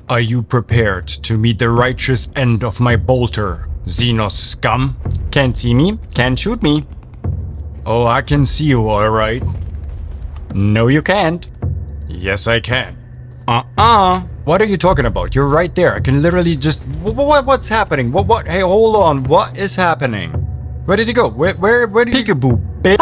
Are you prepared to meet the righteous end of my bolter, Xenos scum? Can't see me, can't shoot me. Oh, I can see you alright. No, you can't. Yes, I can. What are you talking about? You're right there. I can literally just... What's happening? What? Hey, hold on. What is happening? Where did he go? Where did he... Peekaboo, bitch.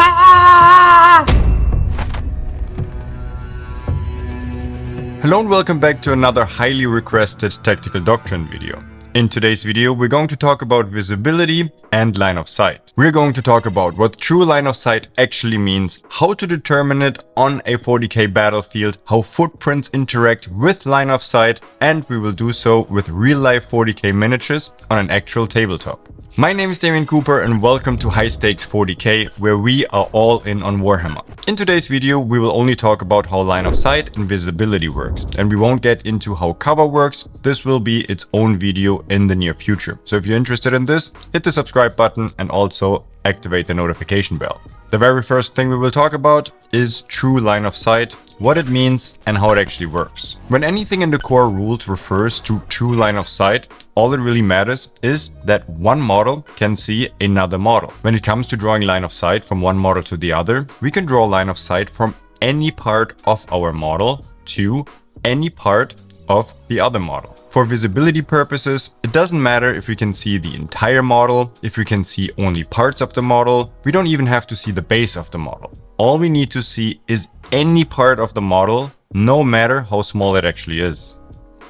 Hello and welcome back to another highly requested Tactical Doctrine video. In today's video, we're going to talk about visibility and line of sight. We're going to talk about what true line of sight actually means, how to determine it on a 40k battlefield, how footprints interact with line of sight, and we will do so with real-life 40k miniatures on an actual tabletop. My name is Damien Cooper and welcome to High Stakes 40k, where we are all in on Warhammer. In today's video, we will only talk about how line of sight and visibility works, and we won't get into how cover works. This will be its own video in the near future. So if you're interested in this, hit the subscribe button and also activate the notification bell. The very first thing we will talk about is true line of sight, what it means and how it actually works. When anything in the core rules refers to true line of sight, all it really matters is that one model can see another model. When it comes to drawing line of sight from one model to the other, we can draw line of sight from any part of our model to any part of the other model. For visibility purposes, it doesn't matter if we can see the entire model, if we can see only parts of the model. We don't even have to see the base of the model. All we need to see is any part of the model, no matter how small it actually is.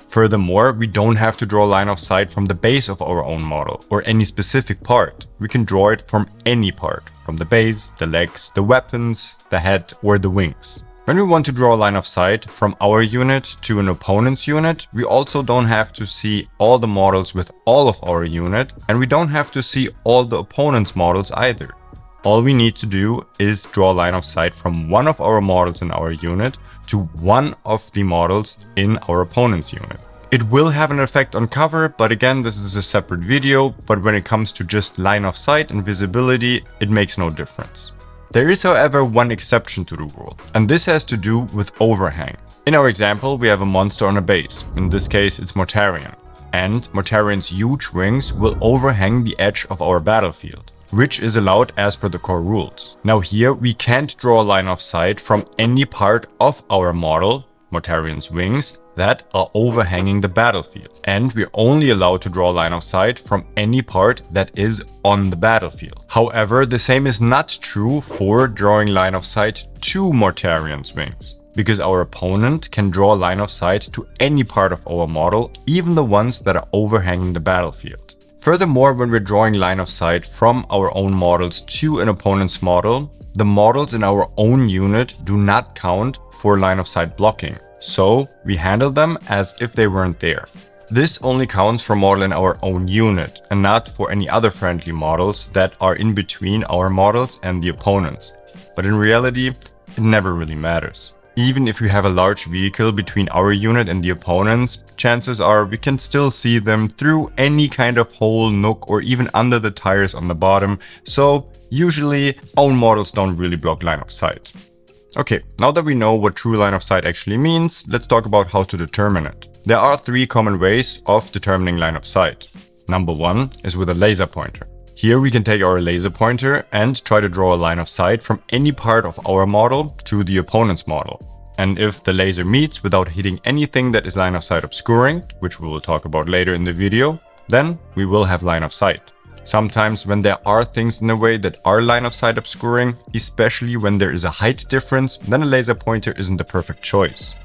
Furthermore, we don't have to draw line of sight from the base of our own model or any specific part. We can draw it from any part, from the base, the legs, the weapons, the head, or the wings. When we want to draw a line of sight from our unit to an opponent's unit, we also don't have to see all the models with all of our unit, and we don't have to see all the opponent's models either. All we need to do is draw a line of sight from one of our models in our unit to one of the models in our opponent's unit. It will have an effect on cover, but again, this is a separate video, but when it comes to just line of sight and visibility, it makes no difference. There is, however, one exception to the rule, and this has to do with overhang. In our example, we have a monster on a base. In this case, it's Mortarion. And Mortarion's huge wings will overhang the edge of our battlefield, which is allowed as per the core rules. Now here, we can't draw a line of sight from any part of our model, Mortarion's wings, that are overhanging the battlefield. And we're only allowed to draw a line of sight from any part that is on the battlefield. However, the same is not true for drawing line of sight to Mortarion's wings, because our opponent can draw a line of sight to any part of our model, even the ones that are overhanging the battlefield. Furthermore, when we're drawing line of sight from our own models to an opponent's model, the models in our own unit do not count for line of sight blocking. So we handle them as if they weren't there. This only counts for model in our own unit and not for any other friendly models that are in between our models and the opponents. But in reality, it never really matters. Even if we have a large vehicle between our unit and the opponents, chances are we can still see them through any kind of hole, nook, or even under the tires on the bottom. So usually own models don't really block line of sight. Okay, now that we know what true line of sight actually means, let's talk about how to determine it. There are three common ways of determining line of sight. Number one is with a laser pointer. Here we can take our laser pointer and try to draw a line of sight from any part of our model to the opponent's model. And if the laser meets without hitting anything that is line of sight obscuring, which we will talk about later in the video, then we will have line of sight. Sometimes when there are things in the way that are line of sight obscuring, especially when there is a height difference, then a laser pointer isn't the perfect choice.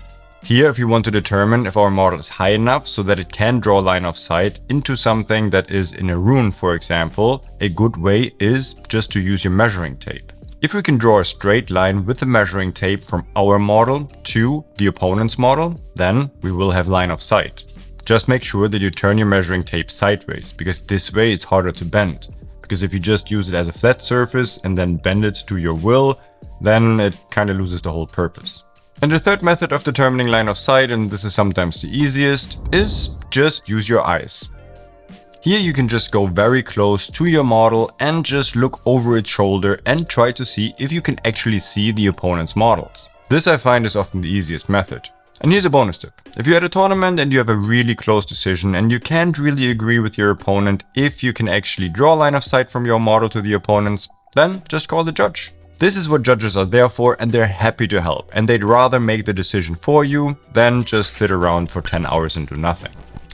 Here, if you want to determine if our model is high enough so that it can draw line of sight into something that is in a rune, for example, a good way is just to use your measuring tape. If we can draw a straight line with the measuring tape from our model to the opponent's model, then we will have line of sight. Just make sure that you turn your measuring tape sideways, because this way it's harder to bend. Because if you just use it as a flat surface and then bend it to your will, then it kind of loses the whole purpose. And the third method of determining line of sight, and this is sometimes the easiest, is just use your eyes. Here you can just go very close to your model and just look over its shoulder and try to see if you can actually see the opponent's models. This I find is often the easiest method. And here's a bonus tip. If you're at a tournament and you have a really close decision and you can't really agree with your opponent if you can actually draw line of sight from your model to the opponents, then just call the judge. This is what judges are there for, and they're happy to help, and they'd rather make the decision for you than just sit around for 10 hours and do nothing.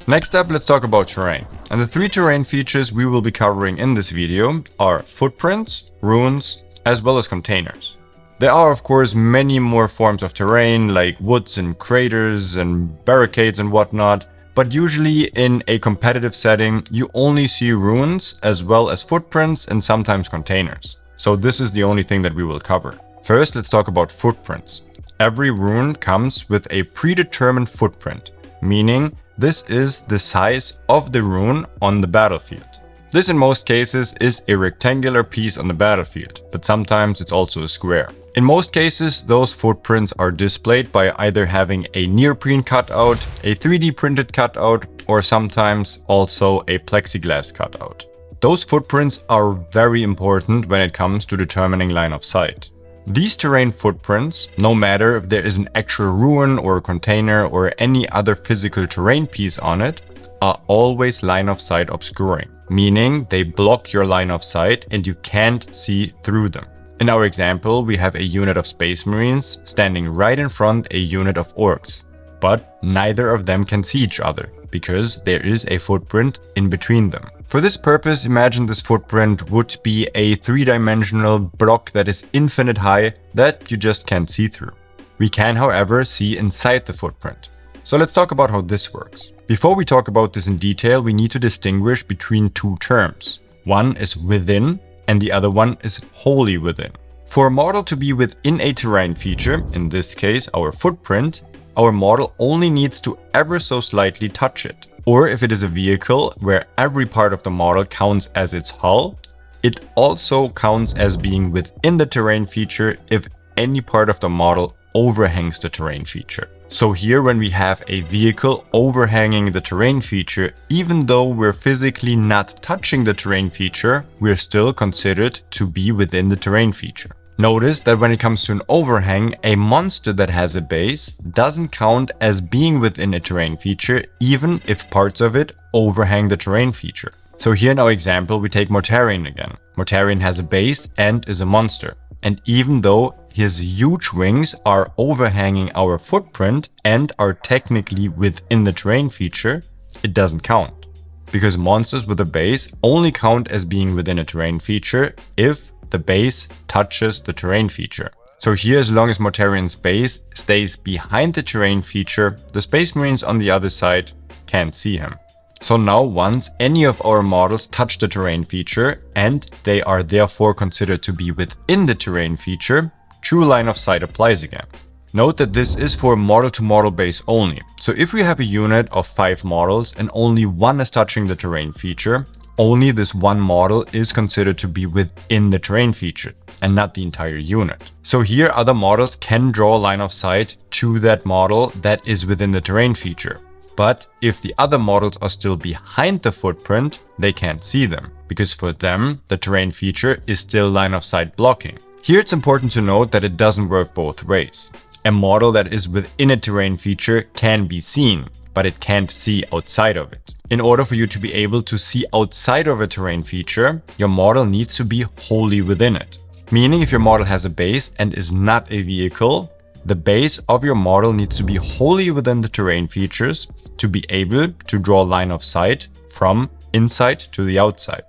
Next up, let's talk about terrain. And the 3 terrain features we will be covering in this video are footprints, runes, as well as containers. There are of course many more forms of terrain like woods and craters and barricades and whatnot, but usually in a competitive setting you only see runes as well as footprints and sometimes containers. So this is the only thing that we will cover. First, let's talk about footprints. Every rune comes with a predetermined footprint, meaning this is the size of the rune on the battlefield. This in most cases is a rectangular piece on the battlefield, but sometimes it's also a square. In most cases, those footprints are displayed by either having a neoprene cutout, a 3D printed cutout, or sometimes also a plexiglass cutout. Those footprints are very important when it comes to determining line of sight. These terrain footprints, no matter if there is an actual ruin or a container or any other physical terrain piece on it, are always line of sight obscuring, meaning they block your line of sight and you can't see through them. In our example, we have a unit of Space Marines standing right in front a unit of Orcs, but neither of them can see each other because there is a footprint in between them. For this purpose, imagine this footprint would be a 3-dimensional block that is infinite high that you just can't see through. We can, however, see inside the footprint. So let's talk about how this works. Before we talk about this in detail, we need to distinguish between 2 terms. One is within and the other one is wholly within. For a model to be within a terrain feature, in this case our footprint, our model only needs to ever so slightly touch it. Or if it is a vehicle where every part of the model counts as its hull, it also counts as being within the terrain feature if any part of the model overhangs the terrain feature. So here when we have a vehicle overhanging the terrain feature, even though we're physically not touching the terrain feature, we're still considered to be within the terrain feature. Notice that when it comes to an overhang, a monster that has a base doesn't count as being within a terrain feature, even if parts of it overhang the terrain feature. So here in our example, we take Mortarion again. Mortarion has a base and is a monster. And even though his huge wings are overhanging our footprint and are technically within the terrain feature, it doesn't count. Because monsters with a base only count as being within a terrain feature if the base touches the terrain feature. So here, as long as Mortarion's base stays behind the terrain feature, the Space Marines on the other side can't see him. So now once any of our models touch the terrain feature and they are therefore considered to be within the terrain feature, true line of sight applies again. Note that this is for model-to-model base only. So if we have a unit of 5 models and only one is touching the terrain feature, only this one model is considered to be within the terrain feature and not the entire unit. So here other models can draw line of sight to that model that is within the terrain feature. But if the other models are still behind the footprint, they can't see them, because for them, the terrain feature is still line of sight blocking. Here it's important to note that it doesn't work both ways. A model that is within a terrain feature can be seen, but it can't see outside of it. In order for you to be able to see outside of a terrain feature, your model needs to be wholly within it. Meaning if your model has a base and is not a vehicle, the base of your model needs to be wholly within the terrain features to be able to draw line of sight from inside to the outside.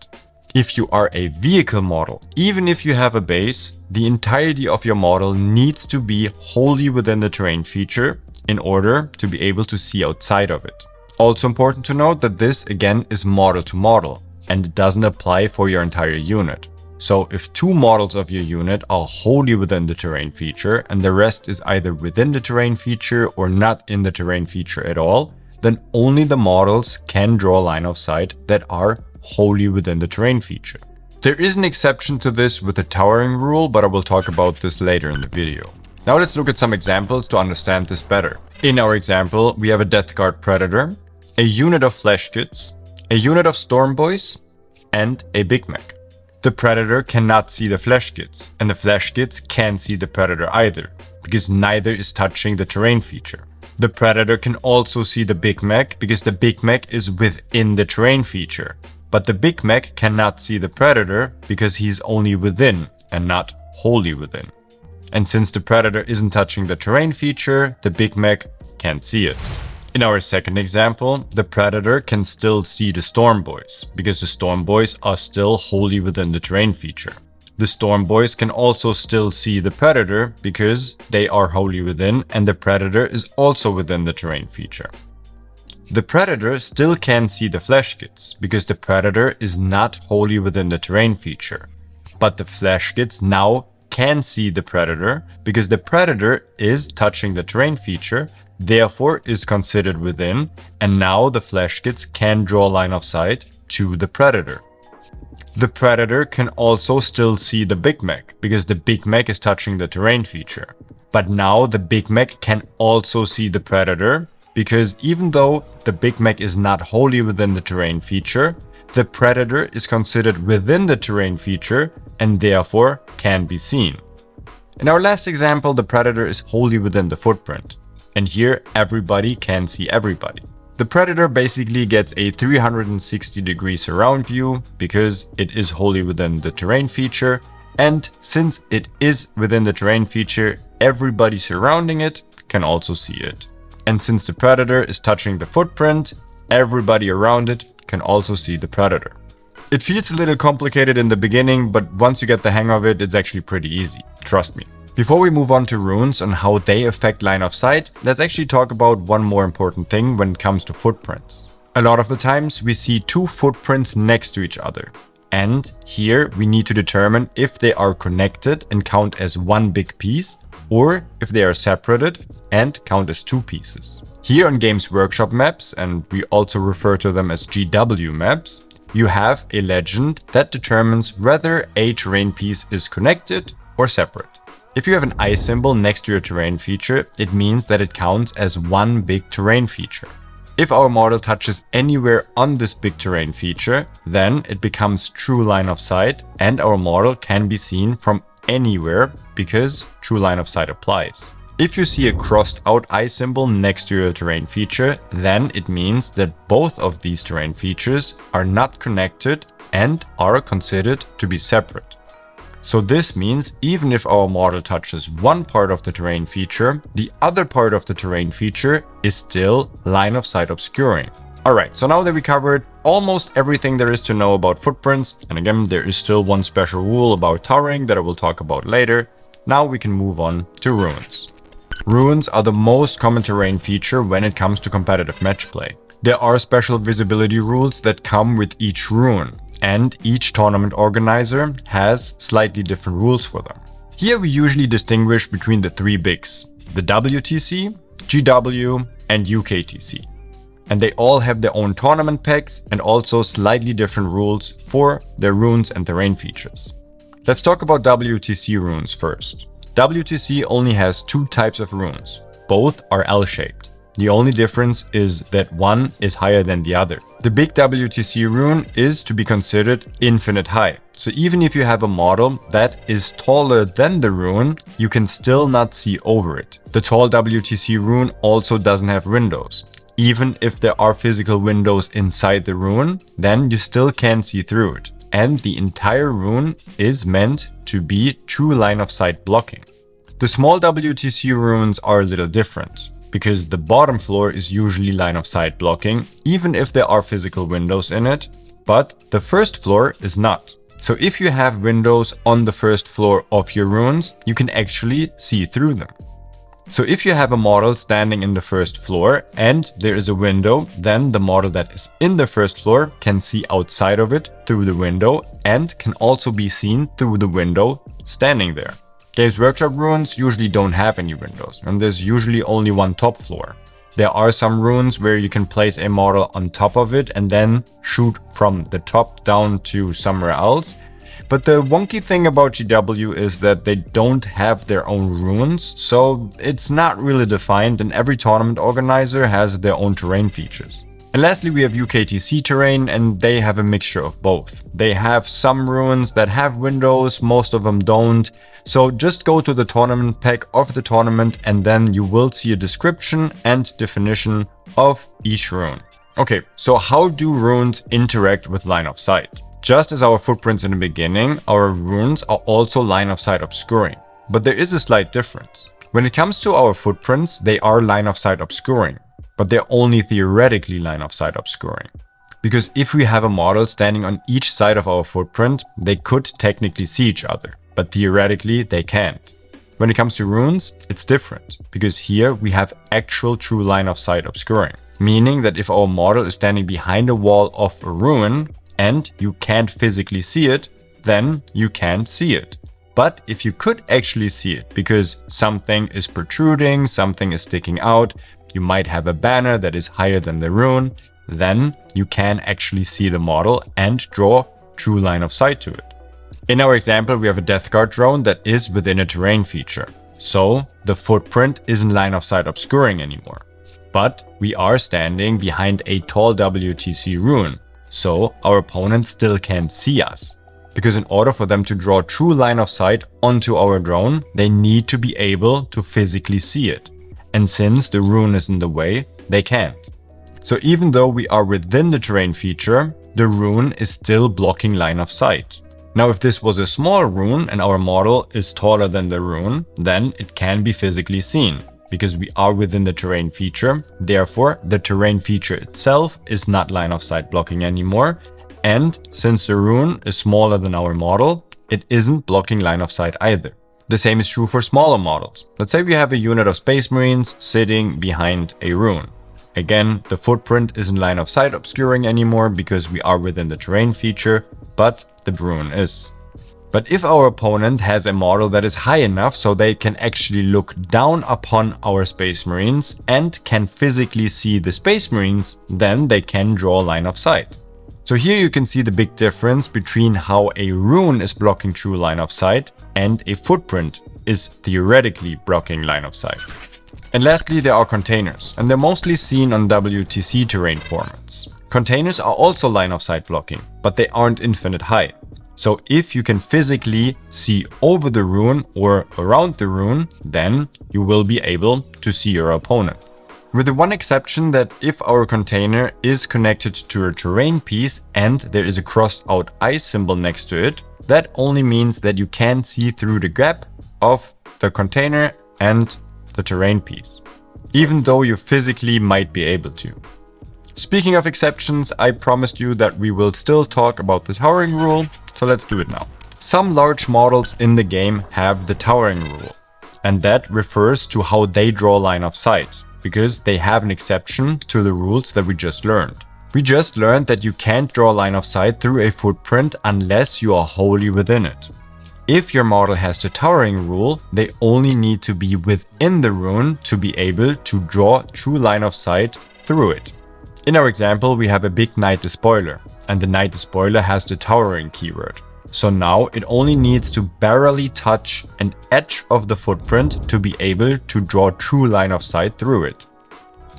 If you are a vehicle model, even if you have a base, the entirety of your model needs to be wholly within the terrain feature in order to be able to see outside of it. Also important to note that this again is model to model and it doesn't apply for your entire unit. So if 2 models of your unit are wholly within the terrain feature and the rest is either within the terrain feature or not in the terrain feature at all, then only the models can draw line of sight that are wholly within the terrain feature. There is an exception to this with the towering rule, but I will talk about this later in the video. Now let's look at some examples to understand this better. In our example, we have a Death Guard Predator, a unit of Flesh Kits, a unit of Storm Boys, and a Big Mech. The Predator cannot see the Flesh Kits, and the Flesh Kits can't see the Predator either, because neither is touching the terrain feature. The Predator can also see the Big Mech because the Big Mech is within the terrain feature. But the Big Mech cannot see the Predator because he's only within and not wholly within. And since the Predator isn't touching the terrain feature, the Big Mech can't see it. In our second example, the Predator can still see the Storm Boys because the Storm Boys are still wholly within the terrain feature. The Storm Boys can also still see the Predator because they are wholly within and the Predator is also within the terrain feature. The Predator still can see the Flesh Kits because the Predator is not wholly within the terrain feature. But the Flesh Kits now can see the Predator because the Predator is touching the terrain feature, therefore is considered within, and now the Flesh Kits can draw line of sight to the Predator. The Predator can also still see the Big Mech because the Big Mech is touching the terrain feature. But now the Big Mech can also see the Predator because even though the Big Mech is not wholly within the terrain feature, the Predator is considered within the terrain feature and therefore can be seen. In our last example, the Predator is wholly within the footprint. And here everybody can see everybody. The Predator basically gets a 360-degree surround view because it is wholly within the terrain feature. And since it is within the terrain feature, everybody surrounding it can also see it. And since the Predator is touching the footprint, everybody around it can also see the Predator. It feels a little complicated in the beginning, but once you get the hang of it, it's actually pretty easy. Trust me. Before we move on to runes and how they affect line of sight, let's actually talk about one more important thing when it comes to footprints. A lot of the times we see two footprints next to each other. And here we need to determine if they are connected and count as one big piece, or if they are separated and count as two pieces. Here on Games Workshop maps, and we also refer to them as GW maps, you have a legend that determines whether a terrain piece is connected or separate. If you have an eye symbol next to your terrain feature, it means that it counts as one big terrain feature. If our model touches anywhere on this big terrain feature, then it becomes true line of sight and our model can be seen from anywhere because true line of sight applies. If you see a crossed out eye symbol next to your terrain feature, then it means that both of these terrain features are not connected and are considered to be separate. So this means even if our model touches one part of the terrain feature, the other part of the terrain feature is still line of sight obscuring. Alright, so now that we covered almost everything there is to know about footprints, and again there is still one special rule about towering that I will talk about later, now we can move on to runes. Runes are the most common terrain feature when it comes to competitive match play. There are special visibility rules that come with each rune, and each tournament organizer has slightly different rules for them. Here we usually distinguish between the three bigs, the WTC, GW, and UKTC. And they all have their own tournament packs and also slightly different rules for their runes and terrain features. Let's talk about WTC runes first. WTC only has two types of runes. Both are L-shaped. The only difference is that one is higher than the other. The big WTC rune is to be considered infinite high. So even if you have a model that is taller than the rune, you can still not see over it. The tall WTC rune also doesn't have windows. Even if there are physical windows inside the rune, then you still can't see through it. And the entire rune is meant to be true line of sight blocking. The small WTC runes are a little different, because the bottom floor is usually line of sight blocking, even if there are physical windows in it, but the first floor is not. So if you have windows on the first floor of your runes, you can actually see through them. So if you have a model standing in the first floor and there is a window, then the model that is in the first floor can see outside of it through the window and can also be seen through the window standing there. Games Workshop runes usually don't have any windows, and there's usually only one top floor. There are some runes where you can place a model on top of it and then shoot from the top down to somewhere else. But the wonky thing about GW is that they don't have their own runes, so it's not really defined and every tournament organizer has their own terrain features. And lastly, we have UKTC terrain, and they have a mixture of both. They have some ruins that have windows, most of them don't. So just go to the tournament pack of the tournament and then you will see a description and definition of each rune. Okay, so how do runes interact with line of sight? Just as our footprints in the beginning, our runes are also line of sight obscuring. But there is a slight difference. When it comes to our footprints, they are line of sight obscuring, but they're only theoretically line of sight obscuring. Because if we have a model standing on each side of our footprint, they could technically see each other, but theoretically they can't. When it comes to runes, it's different, because here we have actual true line of sight obscuring, meaning that if our model is standing behind a wall of a rune and you can't physically see it, then you can't see it. But if you could actually see it, because something is protruding, something is sticking out, you might have a banner that is higher than the rune, then you can actually see the model and draw true line of sight to it. In our example, we have a Death Guard drone that is within a terrain feature. So the footprint isn't line of sight obscuring anymore. But we are standing behind a tall WTC rune, so our opponent still can't see us. Because in order for them to draw true line of sight onto our drone, they need to be able to physically see it. And since the rune is in the way, they can't. So even though we are within the terrain feature, the rune is still blocking line of sight. Now, if this was a small rune and our model is taller than the rune, then it can be physically seen, because we are within the terrain feature. Therefore, the terrain feature itself is not line of sight blocking anymore. And since the rune is smaller than our model, it isn't blocking line of sight either. The same is true for smaller models. Let's say we have a unit of Space Marines sitting behind a rune. Again, the footprint isn't line of sight obscuring anymore because we are within the terrain feature, but the rune is. But if our opponent has a model that is high enough so they can actually look down upon our Space Marines and can physically see the Space Marines, then they can draw line of sight. So here you can see the big difference between how a rune is blocking true line of sight and a footprint is theoretically blocking line of sight. And lastly, there are containers, and they're mostly seen on WTC terrain formats. Containers are also line of sight blocking, but they aren't infinite height. So if you can physically see over the rune or around the rune, then you will be able to see your opponent. With the one exception that if our container is connected to a terrain piece and there is a crossed out eye symbol next to it, that only means that you can see through the gap of the container and the terrain piece, even though you physically might be able to. Speaking of exceptions, I promised you that we will still talk about the towering rule, so let's do it now. Some large models in the game have the towering rule, and that refers to how they draw line of sight, because they have an exception to the rules that we just learned. We just learned that you can't draw line of sight through a footprint unless you are wholly within it. If your model has the towering rule, they only need to be within the rune to be able to draw true line of sight through it. In our example, we have a big Knight Despoiler, and the Knight Despoiler has the towering keyword. So now it only needs to barely touch an edge of the footprint to be able to draw true line of sight through it.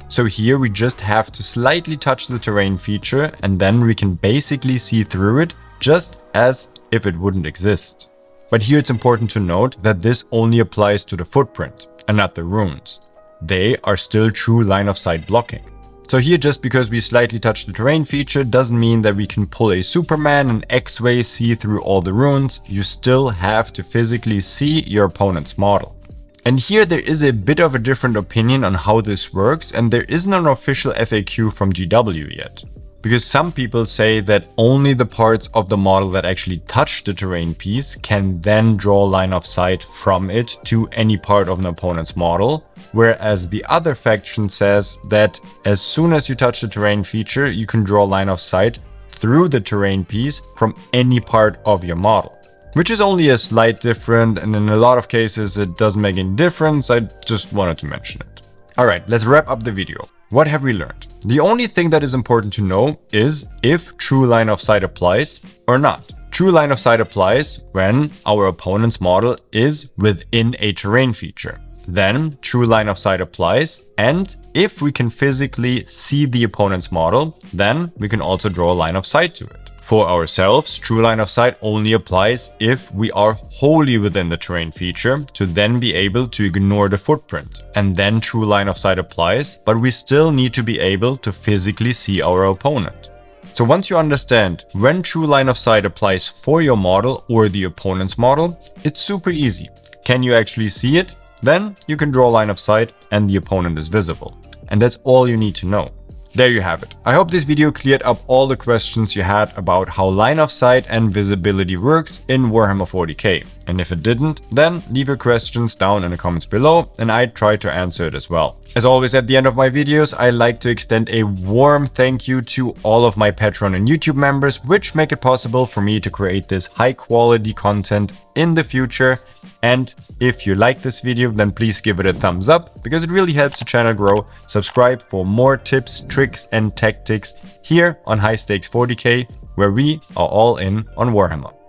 So here we just have to slightly touch the terrain feature and then we can basically see through it just as if it wouldn't exist. But here it's important to note that this only applies to the footprint and not the runes. They are still true line of sight blocking. So here, just because we slightly touch the terrain feature doesn't mean that we can pull a Superman and X-Way see through all the runes. You still have to physically see your opponent's model. And here there is a bit of a different opinion on how this works, and there isn't an official FAQ from GW yet. Because some people say that only the parts of the model that actually touch the terrain piece can then draw line of sight from it to any part of an opponent's model, whereas the other faction says that as soon as you touch the terrain feature, you can draw line of sight through the terrain piece from any part of your model. Which is only a slight difference, and in a lot of cases it doesn't make any difference. I just wanted to mention it. Alright, let's wrap up the video. What have we learned? The only thing that is important to know is if true line of sight applies or not. True line of sight applies when our opponent's model is within a terrain feature. then true line of sight applies, and if we can physically see the opponent's model, then we can also draw a line of sight to it. For ourselves, true line of sight only applies if we are wholly within the terrain feature to then be able to ignore the footprint. And then true line of sight applies, but we still need to be able to physically see our opponent. So once you understand when true line of sight applies for your model or the opponent's model, it's super easy. Can you actually see it? Then you can draw a line of sight and the opponent is visible. And that's all you need to know. There you have it. I hope this video cleared up all the questions you had about how line of sight and visibility works in Warhammer 40K. And if it didn't, then leave your questions down in the comments below and I'd try to answer it as well. As always, at the end of my videos, I like to extend a warm thank you to all of my Patreon and YouTube members, which make it possible for me to create this high quality content in the future. And if you like this video, then please give it a thumbs up because it really helps the channel grow. Subscribe for more tips, tricks and tactics here on High Stakes 40K, where we are all in on Warhammer.